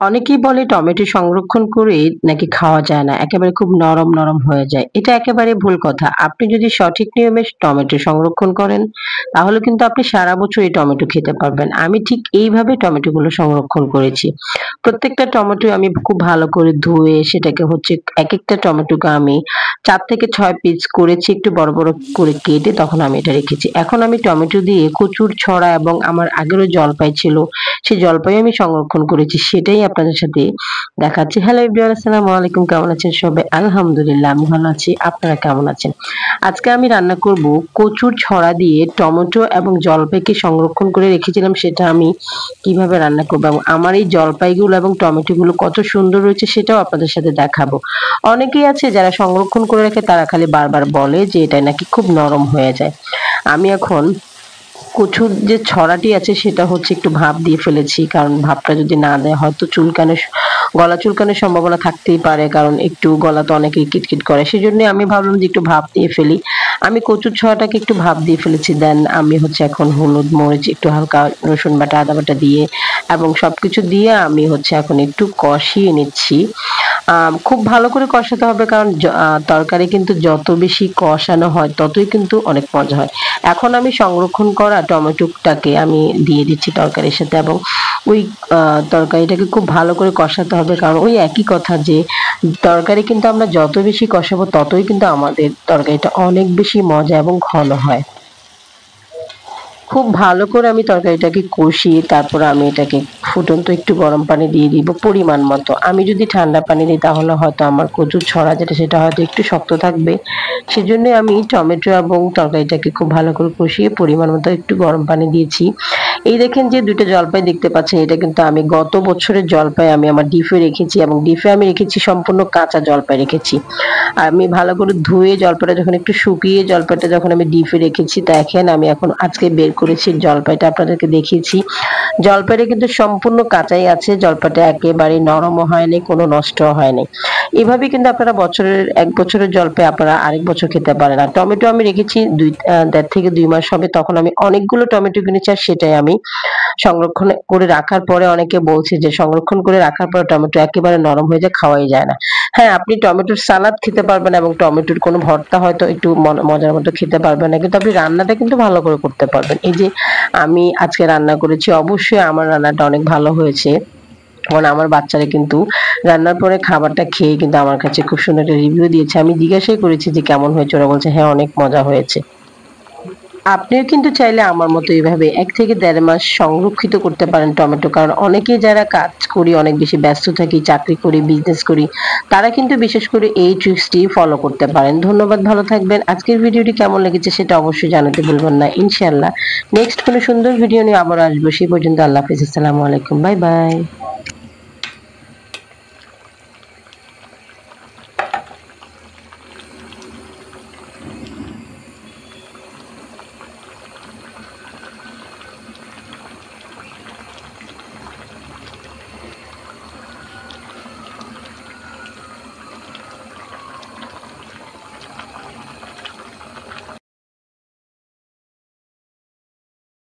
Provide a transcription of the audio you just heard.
অনেকেই বলে টমেটো সংরক্ষণ করে নাকি খাওয়া যায় না। একেবারে খুব নরম, নরম হয়ে যায়। এটা একেবারে ভুল কথা। আপনি যদি সঠিক নিয়মে টমেটো সংরক্ষণ করেন, তাহলে কিন্তু আপনি সারা বছর এই টমেটো খেতে পারবেন। আমি ঠিক এইভাবে টমেটোগুলো সংরক্ষণ করেছি। প্রত্যেকটা টমেটো আমি খুব ভালো করে ধুয়ে সেটাকে হচ্ছে একেকটা টমেটোকে আমি ৪ থেকে ৬ পিস করেছি একটু বড়, বড় করে কেটে তখন আমি এটা রেখেছি। এখন আমি টমেটো দিয়ে কচুর ছড়া এবং আমার আগেরও জলপাই ছিল, সেই জলপাই আমি সংরক্ষণ করেছি। সেটাই আপনাদের সাথে দেখাচ্ছি। হ্যালো এভরিওয়ান, আসসালামু আলাইকুম। কেমন আছেন সবাই? আলহামদুলিল্লাহ আমি ভালো আছি। আপনারা কেমন আছেন? আজকে আমি রান্না করব কচুর ছড়া দিয়ে টমেটো এবং জলপাইকে সংরক্ষণ করে রেখেছিলাম সেটা আমি কিভাবে রান্না করব এবং আমার এই জলপাইগুলো এবং টমেটোগুলো কত সুন্দর রয়েছে সেটাও আপনাদের সাথে দেখাবো। অনেকেই আছে যারা সংরক্ষণ করে রাখে তারা খালি বারবার বলে যে এটা নাকি খুব নরম হয়ে যায়। আমি এখন কচুর যে ছড়াটি আছে সেটা হচ্ছে একটু ভাপ দিয়ে ফেলেছি। কারণ ভাপটা যদি না দেয়া হয় তো গলা চুলকানোর সম্ভাবনা থাকতেই পারে। কারণ একটু গলা তো অনেকেই কিটকিট করে। সেজন্য আমি ভাবলাম যে একটু ভাপ দিয়ে ফেলি। আমি কচুর ছড়াটাকে একটু ভাপ দিয়ে ফেলেছি। দেন আমি হচ্ছে এখন হলুদ, মরিচ, একটু হালকা রসুন বাটা, আদা বাটা দিয়ে এবং সবকিছু দিয়ে আমি হচ্ছে এখন একটু কষিয়ে নিচ্ছি। খুব ভালো করে কষাতে হবে কারণ তরকারি কিন্তু যত বেশি কষানো হয় ততই কিন্তু অনেক মজা হয়। এখন আমি সংরক্ষণ করা টমেটোটাকে আমি দিয়ে দিচ্ছি তরকারির সাথে এবং ওই তরকারিটাকে খুব ভালো করে কষাতে হবে কারণ ওই একই কথা যে তরকারি কিন্তু আমরা যত বেশি কষাবো ততই কিন্তু আমাদের তরকারিটা অনেক বেশি মজা এবং ঘন হয়। খুব ভালো করে আমি তরকারিটাকে কষিয়ে তারপরে আমি এটাকে ফুটন্ত একটু গরম পানি দিয়ে দিব পরিমাণ মতো। আমি যদি ঠান্ডা পানি দিই তাহলে হয়তো আমার কচুর ছড়া যেটা সেটা হয়তো একটু শক্ত থাকবে। সেজন্যই আমি টমেটো এবং তরকারিটাকে খুব ভালো করে কষিয়ে পরিমাণ মতো একটু গরম পানি দিয়েছি। এই দেখেন যে ২ টা জলপাই দেখতে পাচ্ছেন এটা কিন্তু আমি গত বছরের জলপাই আমি আমার ডিপে রেখেছি এবং ডিপে আমি রেখেছি সম্পূর্ণ কাঁচা জলপাই রেখেছি। আমি ভালো করে ধুয়ে জলপাইটা যখন একটু শুকিয়ে জলপাইটা যখন আমি ডিপে রেখেছি দেখেন আমি এখন আজকে বের করেছি জলপাইটা আপনাদেরকে দেখিয়েছি। জলপাইটা কিন্তু সম্পূর্ণ কাঁচাই আছে। জলপাইটা একেবারে নরমও হয়নি, কোনো নষ্টও হয়নি। এভাবে কিন্তু আপনারা বছরের ১ বছরের জলপাই আপনারা আরেক বছর খেতে পারেন। আর টমেটো আমি রেখেছি ১.৫ থেকে ২ মাস হবে। তখন আমি অনেকগুলো টমেটো কিনেছি আর সেটাই আমি সংরক্ষণ করে রাখার পরে অনেকে বলছে যে সংরক্ষণ করে রাখার পরে টমেটো একেবারে নরম হয়ে যায়, খাওয়াই যায় না। হ্যাঁ, আপনি টমেটোর সালাদ খেতে পারবেন এবং টমেটোর কোনো ভর্তা হয়তো একটু মজার মতো খেতে পারবেন না। কিন্তু আপনি রান্নাটা কিন্তু ভালো করে করতে পারবেন। এই যে আমি আজকে রান্না করেছি, অবশ্যই আমার রান্নাটা অনেক ভালো হয়েছে। কারণ আমার বাচ্চারা কিন্তু রান্নার পরে খাবারটা খেয়ে কিন্তু আমার কাছে খুব সুন্দর একটা রিভিউ দিয়েছে। আমি জিজ্ঞাসাই করেছি যে কেমন হয়েছে? ওরা বলছে হ্যাঁ, অনেক মজা হয়েছে। আপনিও কিন্তু চাইলে আমার মতো এভাবে ১ থেকে ১.৫ মাস সংরক্ষিত করতে পারেন টমেটো। কারণ অনেকেই যারা কাজ করি, অনেক বেশি ব্যস্ত থাকি, চাকরি করি, বিজনেস করি, তারা কিন্তু বিশেষ করে এই ট্রিক্সটি ফলো করতে পারেন। ধন্যবাদ, ভালো থাকবেন। আজকের ভিডিওটি কেমন লেগেছে সেটা অবশ্যই জানাতে ভুলবেন না। ইনশাআল্লাহ নেক্সট কোনো সুন্দর ভিডিও নিয়ে আবার আসবো। সেই পর্যন্ত আল্লাহ হাফেজ। আসসালামু আলাইকুম। Bye, by.